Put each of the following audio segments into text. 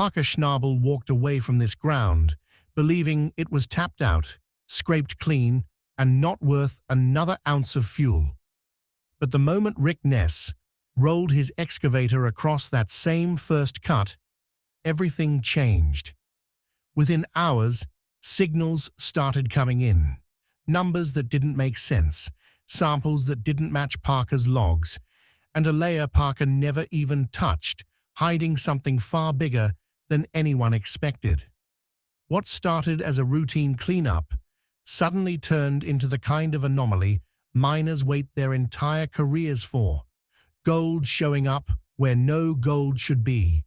Parker Schnabel walked away from this ground, believing it was tapped out, scraped clean, and not worth another ounce of fuel. But the moment Rick Ness rolled his excavator across that same first cut, everything changed. Within hours, signals started coming in. Numbers that didn't make sense, samples that didn't match Parker's logs, and a layer Parker never even touched, hiding something far bigger than anyone expected. What started as a routine cleanup suddenly turned into the kind of anomaly miners wait their entire careers for. Gold showing up where no gold should be.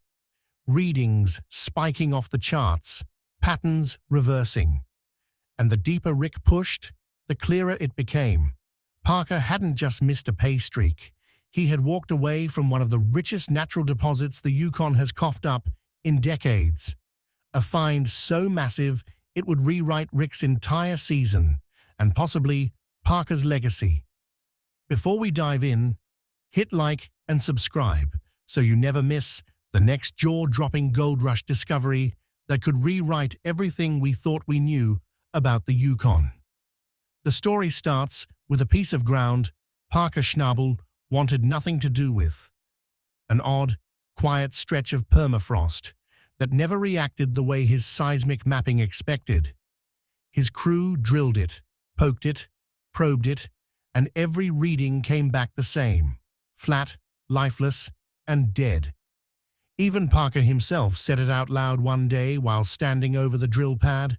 Readings spiking off the charts, patterns reversing. And the deeper Rick pushed, the clearer it became. Parker hadn't just missed a pay streak. He had walked away from one of the richest natural deposits the Yukon has coughed up in decades. A find so massive it would rewrite Rick's entire season, and possibly Parker's legacy. Before we dive in, hit like and subscribe so you never miss the next jaw-dropping gold rush discovery that could rewrite everything we thought we knew about the Yukon. The story starts with a piece of ground Parker Schnabel wanted nothing to do with. An odd, quiet stretch of permafrost that never reacted the way his seismic mapping expected. His crew drilled it, poked it, probed it, and every reading came back the same: flat, lifeless, and dead. Even Parker himself said it out loud one day while standing over the drill pad.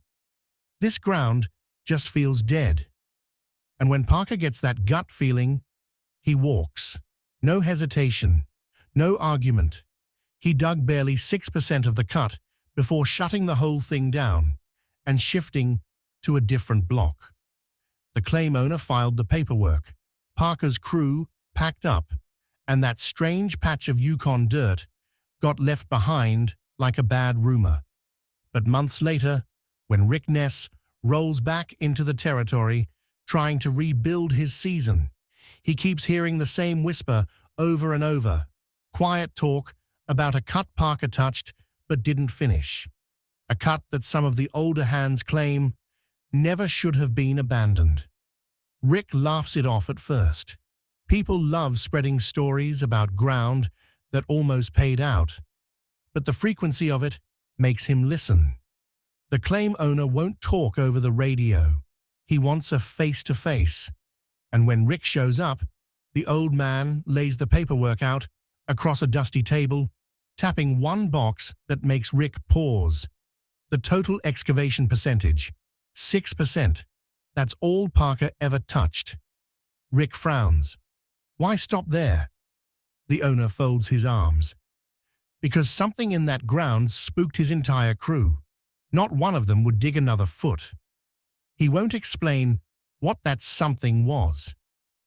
This ground just feels dead. And when Parker gets that gut feeling, he walks. No hesitation, no argument. He dug barely 6% of the cut before shutting the whole thing down and shifting to a different block. The claim owner filed the paperwork. Parker's crew packed up, and that strange patch of Yukon dirt got left behind like a bad rumor. But months later, when Rick Ness rolls back into the territory, trying to rebuild his season, he keeps hearing the same whisper over and over. Quiet talk about a cut Parker touched but didn't finish. A cut that some of the older hands claim never should have been abandoned. Rick laughs it off at first. People love spreading stories about ground that almost paid out, but the frequency of it makes him listen. The claim owner won't talk over the radio. He wants a face-to-face. And when Rick shows up, the old man lays the paperwork out across a dusty table, tapping one box that makes Rick pause. The total excavation percentage, 6%. That's all Parker ever touched. Rick frowns. Why stop there? The owner folds his arms. Because something in that ground spooked his entire crew. Not one of them would dig another foot. He won't explain what that something was.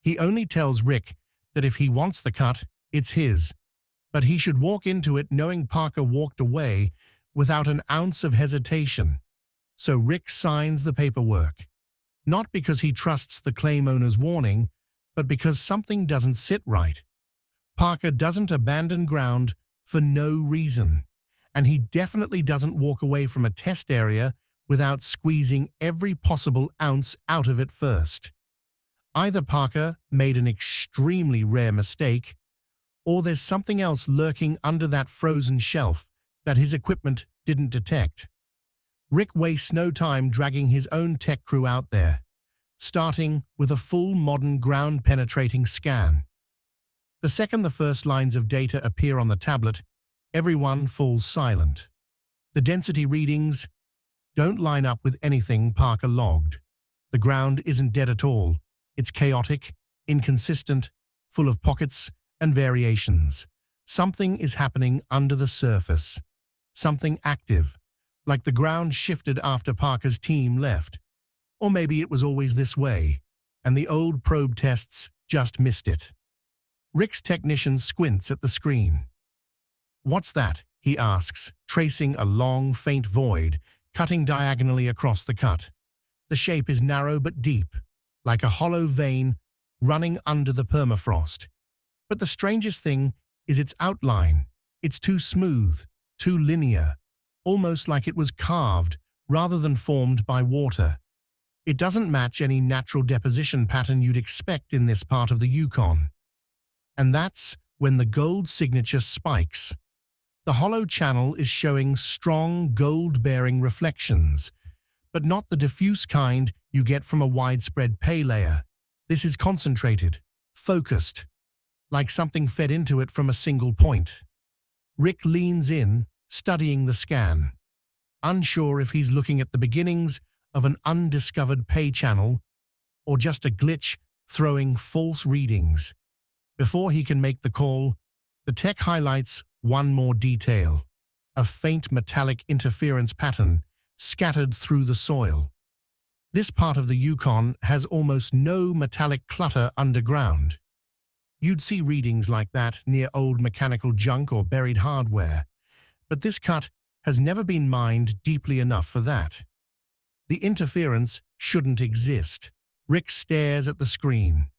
He only tells Rick that if he wants the cut, it's his. But he should walk into it knowing Parker walked away without an ounce of hesitation. So Rick signs the paperwork. Not because he trusts the claim owner's warning, but because something doesn't sit right. Parker doesn't abandon ground for no reason, and he definitely doesn't walk away from a test area without squeezing every possible ounce out of it first. Either Parker made an extremely rare mistake, or there's something else lurking under that frozen shelf that his equipment didn't detect. Rick wastes no time dragging his own tech crew out there, starting with a full modern ground-penetrating scan. The second the first lines of data appear on the tablet, everyone falls silent. The density readings don't line up with anything Parker logged. The ground isn't dead at all. It's chaotic, inconsistent, full of pockets and variations. Something is happening under the surface. Something active, like the ground shifted after Parker's team left. Or maybe it was always this way, and the old probe tests just missed it. Rick's technician squints at the screen. "What's that?" he asks, tracing a long, faint void, cutting diagonally across the cut. The shape is narrow but deep, like a hollow vein running under the permafrost. But the strangest thing is its outline. It's too smooth, too linear, almost like it was carved rather than formed by water. It doesn't match any natural deposition pattern you'd expect in this part of the Yukon. And that's when the gold signature spikes. The hollow channel is showing strong gold-bearing reflections, but not the diffuse kind you get from a widespread pay layer. This is concentrated, focused, like something fed into it from a single point. Rick leans in, studying the scan, unsure if he's looking at the beginnings of an undiscovered pay channel or just a glitch throwing false readings. Before he can make the call, the tech highlights one more detail, a faint metallic interference pattern scattered through the soil. This part of the Yukon has almost no metallic clutter underground. You'd see readings like that near old mechanical junk or buried hardware, but this cut has never been mined deeply enough for that. The interference shouldn't exist. Rick stares at the screen,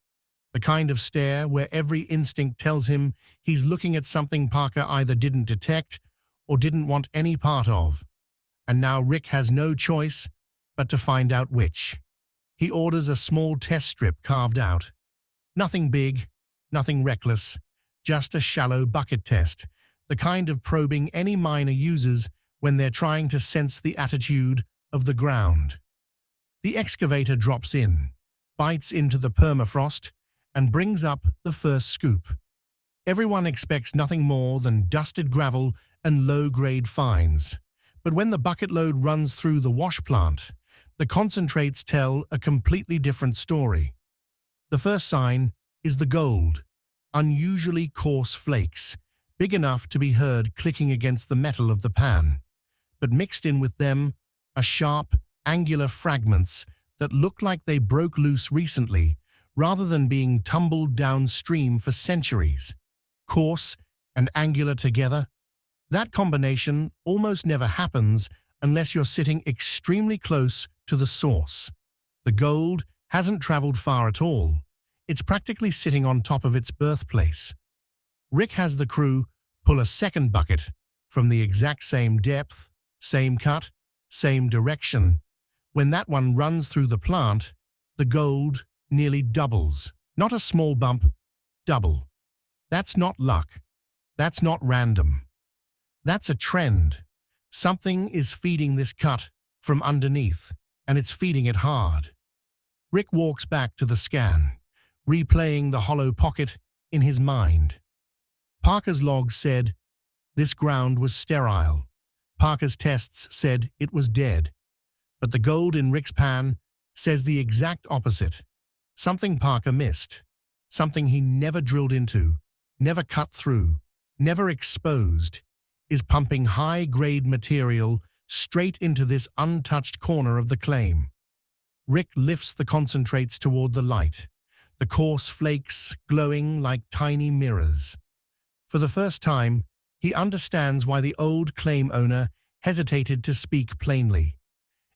the kind of stare where every instinct tells him he's looking at something Parker either didn't detect or didn't want any part of. And now Rick has no choice but to find out which. He orders a small test strip carved out. Nothing big, nothing reckless, just a shallow bucket test, the kind of probing any miner uses when they're trying to sense the attitude of the ground. The excavator drops in, bites into the permafrost, and brings up the first scoop. Everyone expects nothing more than dusted gravel and low-grade fines. But when the bucket load runs through the wash plant, the concentrates tell a completely different story. The first sign is the gold, unusually coarse flakes, big enough to be heard clicking against the metal of the pan. But mixed in with them are sharp, angular fragments that look like they broke loose recently, rather than being tumbled downstream for centuries. Coarse and angular together, that combination almost never happens unless you're sitting extremely close to the source. The gold hasn't traveled far at all. It's practically sitting on top of its birthplace. Rick has the crew pull a second bucket from the exact same depth, same cut, same direction. When that one runs through the plant, the gold nearly doubles. Not a small bump, double. That's not luck. That's not random. That's a trend. Something is feeding this cut from underneath, and it's feeding it hard. Rick walks back to the scan, replaying the hollow pocket in his mind. Parker's logs said this ground was sterile. Parker's tests said it was dead. But the gold in Rick's pan says the exact opposite. Something Parker missed. Something he never drilled into, never cut through, never exposed, is pumping high-grade material straight into this untouched corner of the claim. Rick lifts the concentrates toward the light, the coarse flakes glowing like tiny mirrors. For the first time, he understands why the old claim owner hesitated to speak plainly.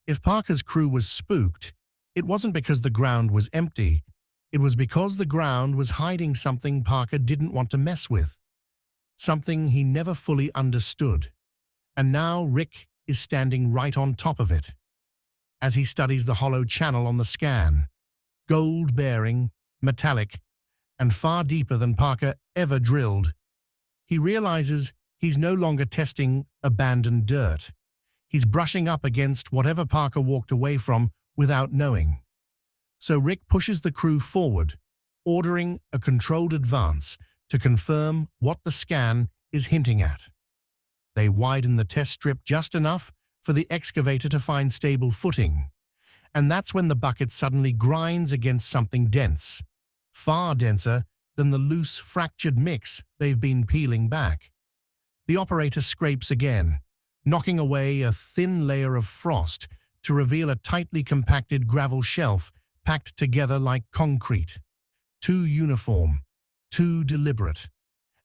If Parker's crew was spooked, it wasn't because the ground was empty. It was because the ground was hiding something Parker didn't want to mess with. Something he never fully understood. And now Rick is standing right on top of it. As he studies the hollow channel on the scan, gold-bearing, metallic, and far deeper than Parker ever drilled, he realizes he's no longer testing abandoned dirt. He's brushing up against whatever Parker walked away from without knowing. So Rick pushes the crew forward, ordering a controlled advance to confirm what the scan is hinting at. They widen the test strip just enough for the excavator to find stable footing, and that's when the bucket suddenly grinds against something dense, far denser than the loose, fractured mix they've been peeling back. The operator scrapes again, knocking away a thin layer of frost to reveal a tightly compacted gravel shelf packed together like concrete. Too uniform, too deliberate,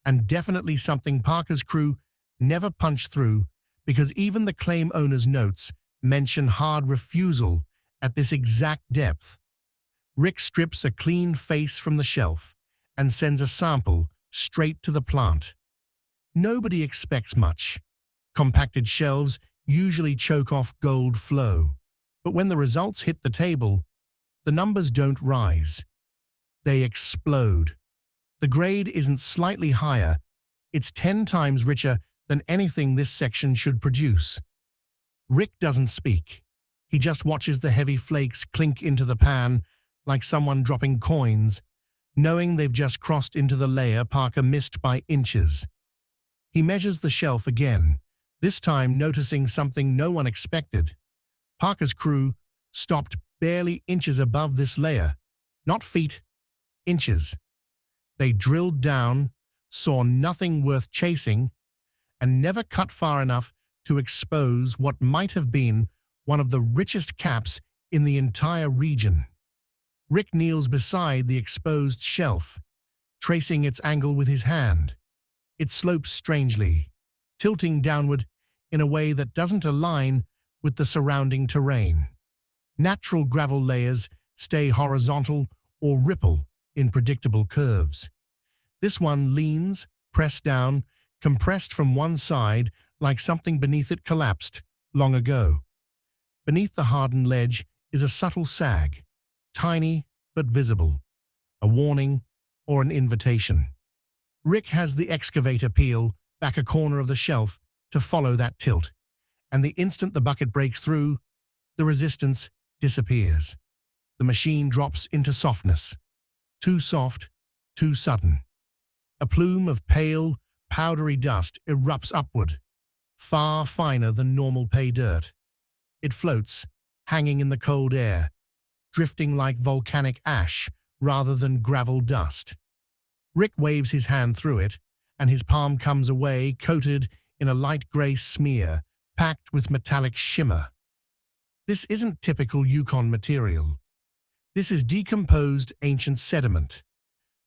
and definitely something Parker's crew never punched through, because even the claim owner's notes mention hard refusal at this exact depth. Rick strips a clean face from the shelf and sends a sample straight to the plant. Nobody expects much. Compacted shelves usually choke off gold flow. But when the results hit the table, the numbers don't rise. They explode. The grade isn't slightly higher, it's 10 times richer than anything this section should produce. Rick doesn't speak. He just watches the heavy flakes clink into the pan like someone dropping coins, knowing they've just crossed into the layer Parker missed by inches. He measures the shelf again, this time noticing something no one expected. Parker's crew stopped barely inches above this layer. Not feet, inches. They drilled down, saw nothing worth chasing, and never cut far enough to expose what might have been one of the richest caps in the entire region. Rick kneels beside the exposed shelf, tracing its angle with his hand. It slopes strangely, tilting downward in a way that doesn't align with the surrounding terrain. Natural gravel layers stay horizontal or ripple in predictable curves. This one leans, pressed down, compressed from one side like something beneath it collapsed long ago. Beneath the hardened ledge is a subtle sag, tiny but visible, a warning or an invitation. Rick has the excavator peel back a corner of the shelf to follow that tilt, and the instant the bucket breaks through, the resistance disappears. The machine drops into softness. Too soft, too sudden. A plume of pale, powdery dust erupts upward, far finer than normal pay dirt. It floats, hanging in the cold air, drifting like volcanic ash rather than gravel dust. Rick waves his hand through it, and his palm comes away coated in a light grey smear, packed with metallic shimmer. This isn't typical Yukon material. This is decomposed ancient sediment,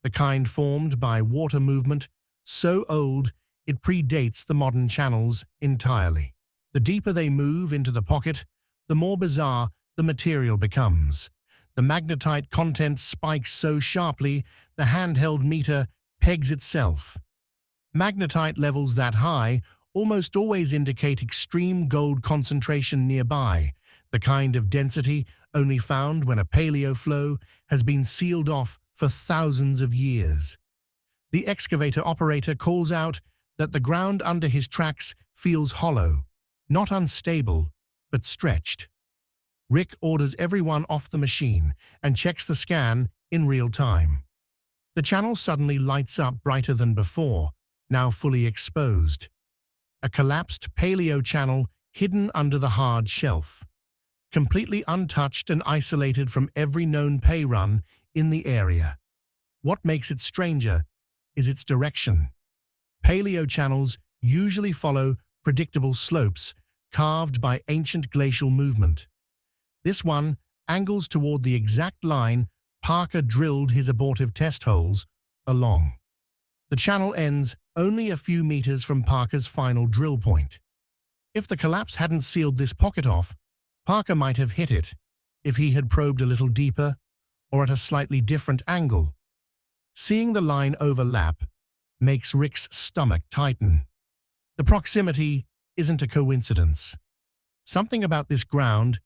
the kind formed by water movement so old it predates the modern channels entirely. The deeper they move into the pocket, the more bizarre the material becomes. The magnetite content spikes so sharply the handheld meter pegs itself. Magnetite levels that high almost always indicate extreme gold concentration nearby, the kind of density only found when a paleo flow has been sealed off for thousands of years. The excavator operator calls out that the ground under his tracks feels hollow, not unstable, but stretched. Rick orders everyone off the machine and checks the scan in real time. The channel suddenly lights up brighter than before, now fully exposed. A collapsed paleo channel hidden under the hard shelf, completely untouched and isolated from every known pay run in the area. What makes it stranger is its direction. Paleo channels usually follow predictable slopes carved by ancient glacial movement. This one angles toward the exact line Parker drilled his abortive test holes along. The channel ends only a few meters from Parker's final drill point. If the collapse hadn't sealed this pocket off, Parker might have hit it if he had probed a little deeper or at a slightly different angle. Seeing the line overlap makes Rick's stomach tighten. The proximity isn't a coincidence. Something about this ground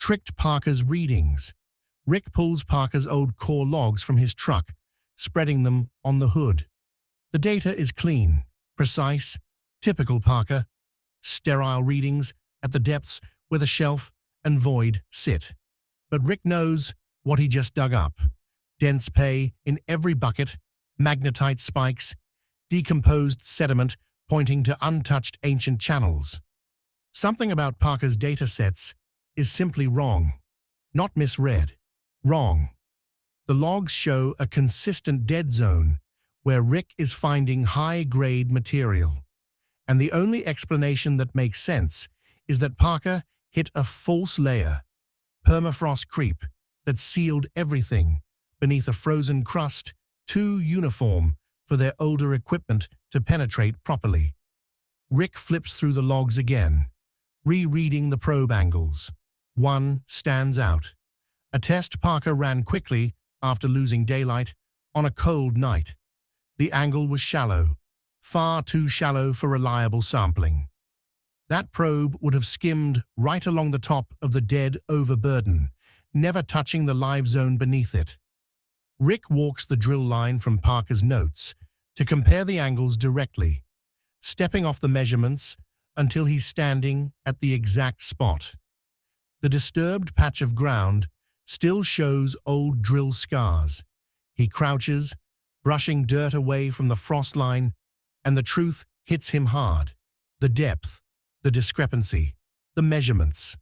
tricked Parker's readings. Rick pulls Parker's old core logs from his truck, spreading them on the hood. The data is clean, precise, typical Parker. Sterile readings at the depths where the shelf and void sit. But Rick knows what he just dug up. Dense pay in every bucket, magnetite spikes, decomposed sediment pointing to untouched ancient channels. Something about Parker's data sets is simply wrong, not misread. Wrong. The logs show a consistent dead zone where Rick is finding high-grade material. And the only explanation that makes sense is that Parker hit a false layer, permafrost creep, that sealed everything beneath a frozen crust too uniform for their older equipment to penetrate properly. Rick flips through the logs again, rereading the probe angles. One stands out. A test Parker ran quickly after losing daylight on a cold night. The angle was shallow, far too shallow for reliable sampling. That probe would have skimmed right along the top of the dead overburden, never touching the live zone beneath it. Rick walks the drill line from Parker's notes to compare the angles directly, stepping off the measurements until he's standing at the exact spot. The disturbed patch of ground still shows old drill scars. He crouches, brushing dirt away from the frost line, and the truth hits him hard. The depth, the discrepancy, the measurements.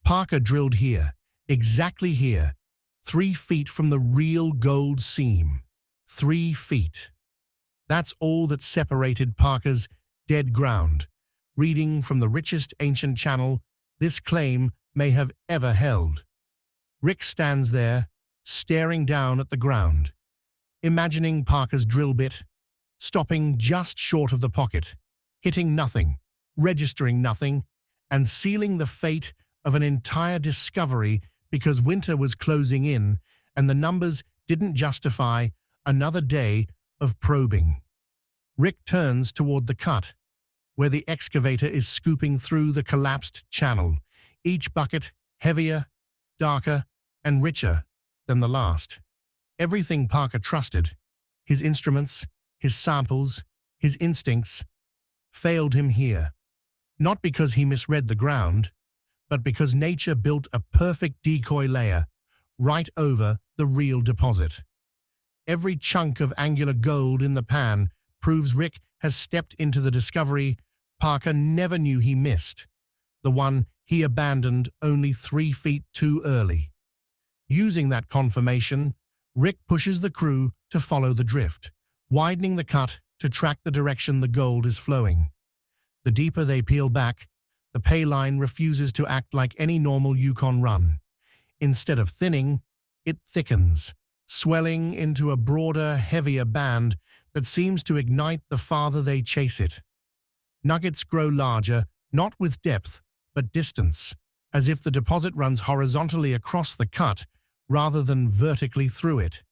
Parker drilled here, exactly here, 3 feet from the real gold seam. 3 feet. That's all that separated Parker's dead ground. Reading from the richest ancient channel this claim may have ever held. Rick stands there, staring down at the ground, imagining Parker's drill bit, stopping just short of the pocket, hitting nothing, registering nothing, and sealing the fate of an entire discovery because winter was closing in and the numbers didn't justify another day of probing. Rick turns toward the cut, where the excavator is scooping through the collapsed channel, each bucket heavier, darker, and richer than the last. Everything Parker trusted, his instruments, his samples, his instincts, failed him here. Not because he misread the ground, but because nature built a perfect decoy layer right over the real deposit. Every chunk of angular gold in the pan proves Rick has stepped into the discovery Parker never knew he missed, the one he abandoned only 3 feet too early. Using that confirmation, Rick pushes the crew to follow the drift, widening the cut to track the direction the gold is flowing. The deeper they peel back, the pay line refuses to act like any normal Yukon run. Instead of thinning, it thickens, swelling into a broader, heavier band that seems to ignite the farther they chase it. Nuggets grow larger, not with depth, but distance, as if the deposit runs horizontally across the cut rather than vertically through it.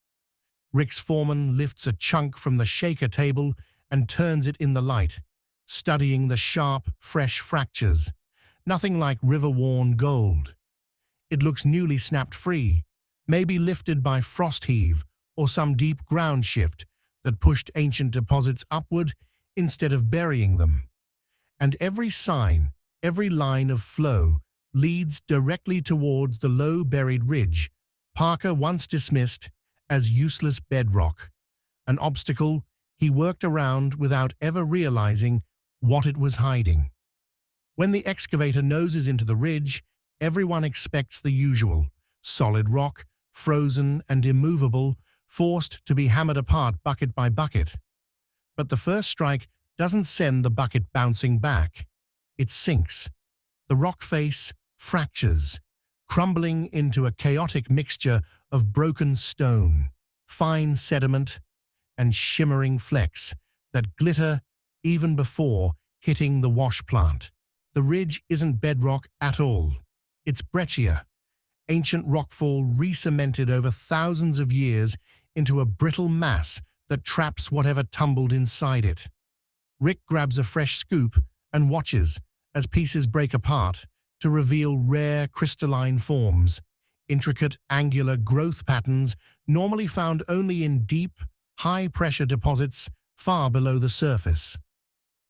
Rick's foreman lifts a chunk from the shaker table and turns it in the light, studying the sharp, fresh fractures. Nothing like river-worn gold. It looks newly snapped free, maybe lifted by frost heave or some deep ground shift that pushed ancient deposits upward instead of burying them. And every sign, every line of flow leads directly towards the low-buried ridge Parker once dismissed as useless bedrock, an obstacle he worked around without ever realizing what it was hiding. When the excavator noses into the ridge, everyone expects the usual: solid rock, frozen and immovable, forced to be hammered apart bucket by bucket. But the first strike doesn't send the bucket bouncing back. It sinks. The rock face fractures, crumbling into a chaotic mixture of broken stone, fine sediment, and shimmering flecks that glitter even before hitting the wash plant. The ridge isn't bedrock at all. It's breccia, ancient rockfall re-cemented over thousands of years into a brittle mass that traps whatever tumbled inside it. Rick grabs a fresh scoop and watches as pieces break apart to reveal rare crystalline forms, intricate angular growth patterns normally found only in deep, high-pressure deposits far below the surface.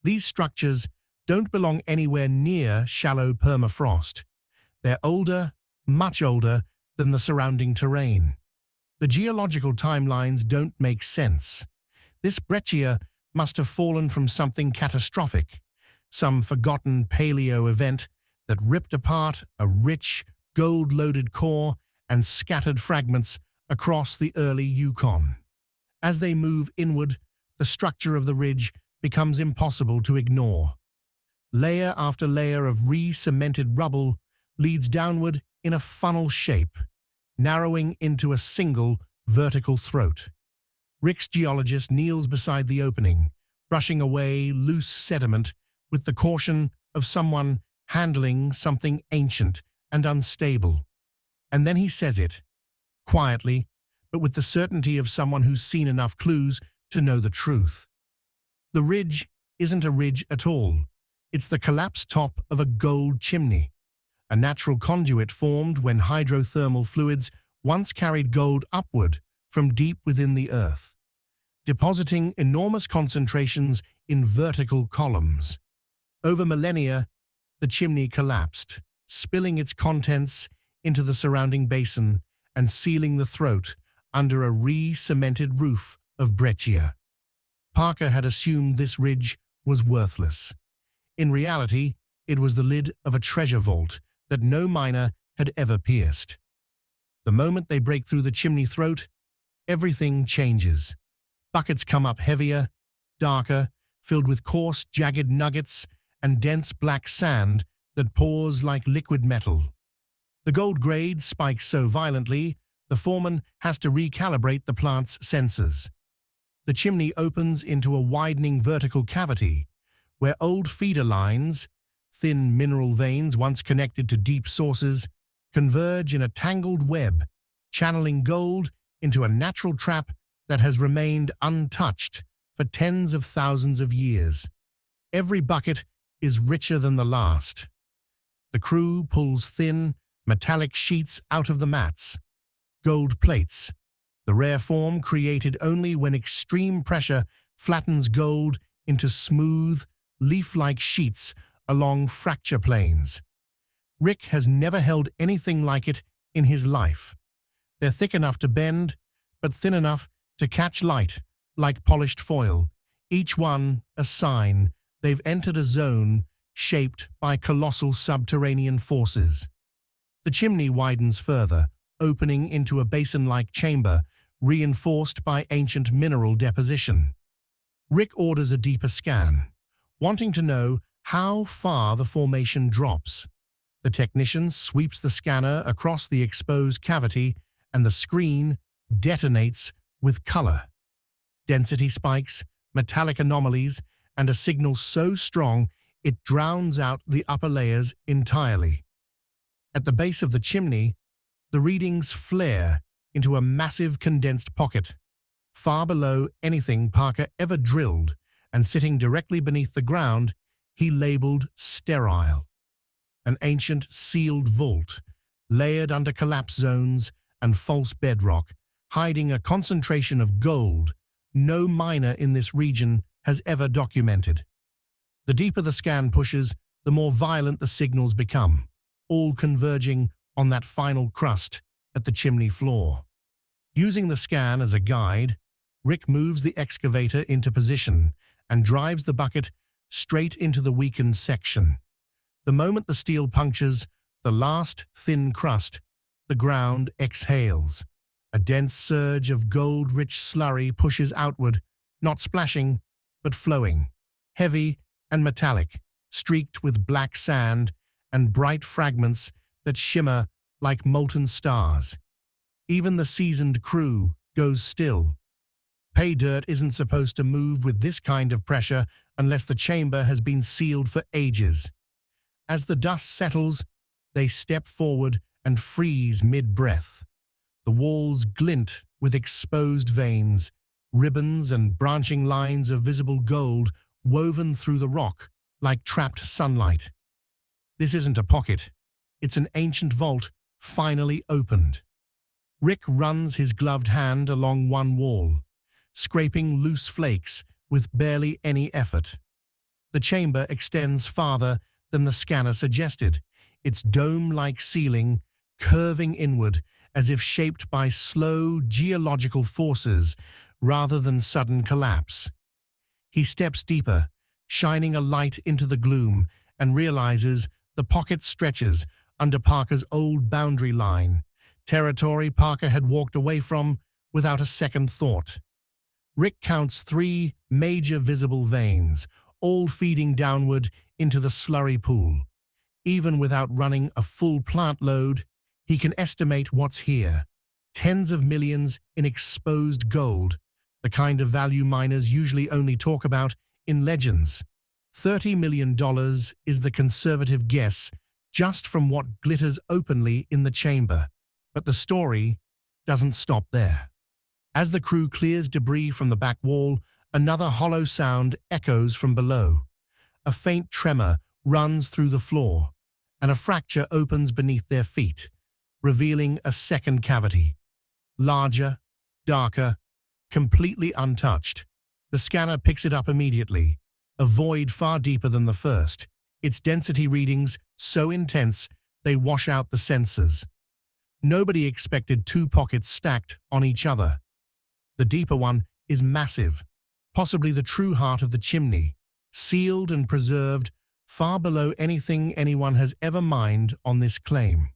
These structures don't belong anywhere near shallow permafrost. They're older, much older than the surrounding terrain. The geological timelines don't make sense. This breccia must have fallen from something catastrophic, some forgotten paleo event that ripped apart a rich, gold-loaded core and scattered fragments across the early Yukon. As they move inward, the structure of the ridge becomes impossible to ignore. Layer after layer of re-cemented rubble leads downward in a funnel shape, narrowing into a single vertical throat. Rick's geologist kneels beside the opening, brushing away loose sediment with the caution of someone handling something ancient and unstable. And then he says it, quietly, but with the certainty of someone who's seen enough clues to know the truth. The ridge isn't a ridge at all. It's the collapsed top of a gold chimney, a natural conduit formed when hydrothermal fluids once carried gold upward from deep within the earth, depositing enormous concentrations in vertical columns. Over millennia, the chimney collapsed, spilling its contents into the surrounding basin and sealing the throat under a re-cemented roof of breccia. Parker had assumed this ridge was worthless. In reality, it was the lid of a treasure vault that no miner had ever pierced. The moment they break through the chimney throat, everything changes. Buckets come up heavier, darker, filled with coarse, jagged nuggets and dense black sand that pours like liquid metal. The gold grade spikes so violently, the foreman has to recalibrate the plant's sensors. The chimney opens into a widening vertical cavity, where old feeder lines, thin mineral veins once connected to deep sources, converge in a tangled web, channeling gold into a natural trap that has remained untouched for tens of thousands of years. Every bucket is richer than the last. The crew pulls thin, metallic sheets out of the mats, gold plates, the rare form created only when extreme pressure flattens gold into smooth, leaf-like sheets along fracture planes. Rick has never held anything like it in his life. They're thick enough to bend, but thin enough to catch light, like polished foil, each one a sign they've entered a zone shaped by colossal subterranean forces. The chimney widens further, opening into a basin-like chamber reinforced by ancient mineral deposition. Rick orders a deeper scan, wanting to know how far the formation drops. The technician sweeps the scanner across the exposed cavity and the screen detonates with color. Density spikes, metallic anomalies, and a signal so strong it drowns out the upper layers entirely. At the base of the chimney, the readings flare into a massive condensed pocket, far below anything Parker ever drilled, and sitting directly beneath the ground, he labeled sterile. An ancient sealed vault, layered under collapse zones and false bedrock, hiding a concentration of gold no miner in this region has ever documented. The deeper the scan pushes, the more violent the signals become, all converging on that final crust at the chimney floor. Using the scan as a guide, Rick moves the excavator into position and drives the bucket straight into the weakened section. The moment the steel punctures the last thin crust, the ground exhales. A dense surge of gold-rich slurry pushes outward, not splashing, but flowing, heavy and metallic, streaked with black sand and bright fragments that shimmer like molten stars. Even the seasoned crew goes still. Pay dirt isn't supposed to move with this kind of pressure unless the chamber has been sealed for ages. As the dust settles, they step forward and freeze mid-breath. The walls glint with exposed veins, ribbons and branching lines of visible gold woven through the rock like trapped sunlight. This isn't a pocket. It's an ancient vault finally opened. Rick runs his gloved hand along one wall, scraping loose flakes with barely any effort. The chamber extends farther than the scanner suggested, its dome-like ceiling curving inward as if shaped by slow geological forces rather than sudden collapse. He steps deeper, shining a light into the gloom, and realizes the pocket stretches under Parker's old boundary line, territory Parker had walked away from without a second thought. Rick counts 3 major visible veins, all feeding downward into the slurry pool. Even without running a full plant load, he can estimate what's here. Tens of millions in exposed gold, the kind of value miners usually only talk about in legends. $30 million is the conservative guess just from what glitters openly in the chamber. But the story doesn't stop there. As the crew clears debris from the back wall, another hollow sound echoes from below. A faint tremor runs through the floor, and a fracture opens beneath their feet, revealing a second cavity. Larger, darker, completely untouched. The scanner picks it up immediately, a void far deeper than the first, its density readings so intense they wash out the sensors. Nobody expected two pockets stacked on each other. The deeper one is massive, possibly the true heart of the chimney, sealed and preserved far below anything anyone has ever mined on this claim.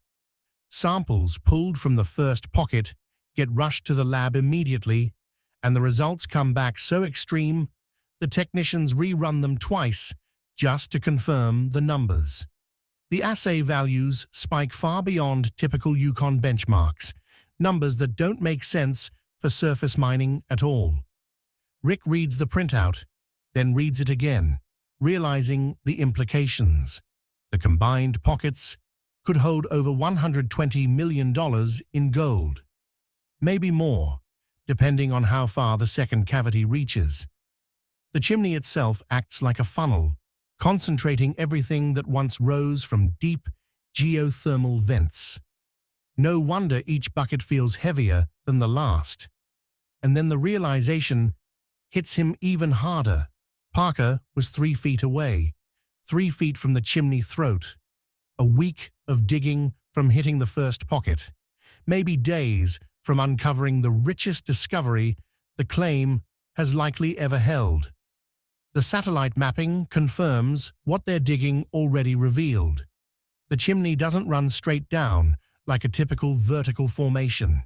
Samples pulled from the first pocket get rushed to the lab immediately, and the results come back so extreme, the technicians rerun them twice just to confirm the numbers. The assay values spike far beyond typical Yukon benchmarks, numbers that don't make sense for surface mining at all. Rick reads the printout, then reads it again, realizing the implications. The combined pockets could hold over $120 million in gold. Maybe more, depending on how far the second cavity reaches. The chimney itself acts like a funnel, concentrating everything that once rose from deep geothermal vents. No wonder each bucket feels heavier than the last. And then the realization hits him even harder. Parker was 3 feet away, 3 feet from the chimney throat. A week of digging from hitting the first pocket. Maybe days from uncovering the richest discovery the claim has likely ever held. The satellite mapping confirms what their digging already revealed. The chimney doesn't run straight down like a typical vertical formation.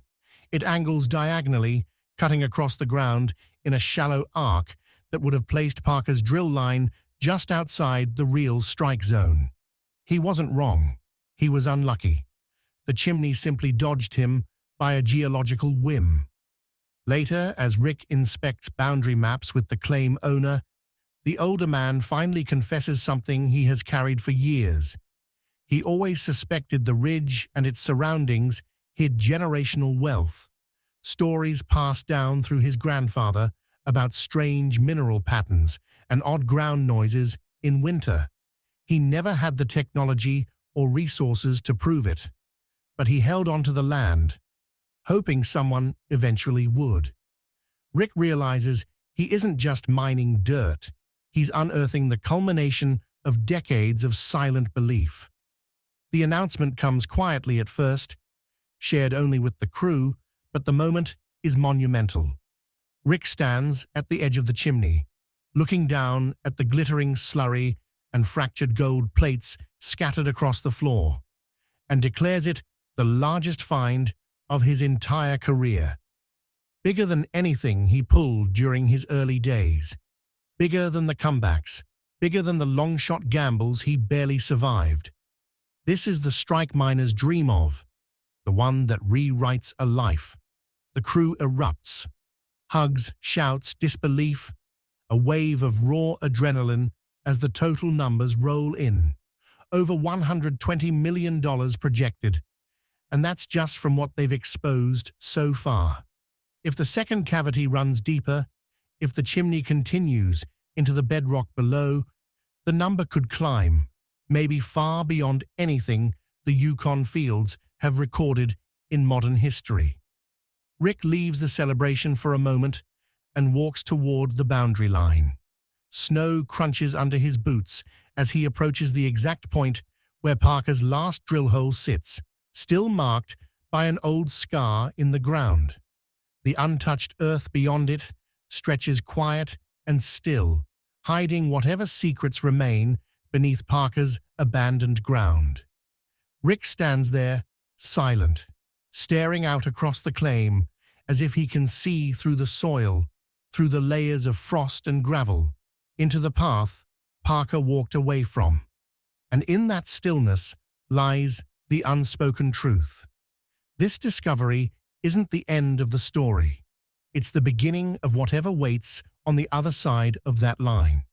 It angles diagonally, cutting across the ground in a shallow arc that would have placed Parker's drill line just outside the real strike zone. He wasn't wrong. He was unlucky. The chimney simply dodged him by a geological whim. Later, as Rick inspects boundary maps with the claim owner, the older man finally confesses something he has carried for years. He always suspected the ridge and its surroundings hid generational wealth, stories passed down through his grandfather about strange mineral patterns and odd ground noises in winter. He never had the technology or resources to prove it, but he held onto the land, hoping someone eventually would. Rick realizes he isn't just mining dirt, he's unearthing the culmination of decades of silent belief. The announcement comes quietly at first, shared only with the crew, but the moment is monumental. Rick stands at the edge of the chimney, looking down at the glittering slurry and fractured gold plates scattered across the floor, and declares it the largest find of his entire career. Bigger than anything he pulled during his early days. Bigger than the comebacks. Bigger than the long-shot gambles he barely survived. This is the strike miners dream of, the one that rewrites a life. The crew erupts. Hugs, shouts, disbelief, a wave of raw adrenaline as the total numbers roll in. Over $120 million projected, and that's just from what they've exposed so far. If the second cavity runs deeper, if the chimney continues into the bedrock below, the number could climb, maybe far beyond anything the Yukon fields have recorded in modern history. Rick leaves the celebration for a moment and walks toward the boundary line. Snow crunches under his boots as he approaches the exact point where Parker's last drill hole sits, still marked by an old scar in the ground. The untouched earth beyond it stretches quiet and still, hiding whatever secrets remain beneath Parker's abandoned ground. Rick stands there, silent, staring out across the claim as if he can see through the soil, through the layers of frost and gravel, into the path Parker walked away from. And in that stillness lies the unspoken truth. This discovery isn't the end of the story. It's the beginning of whatever waits on the other side of that line.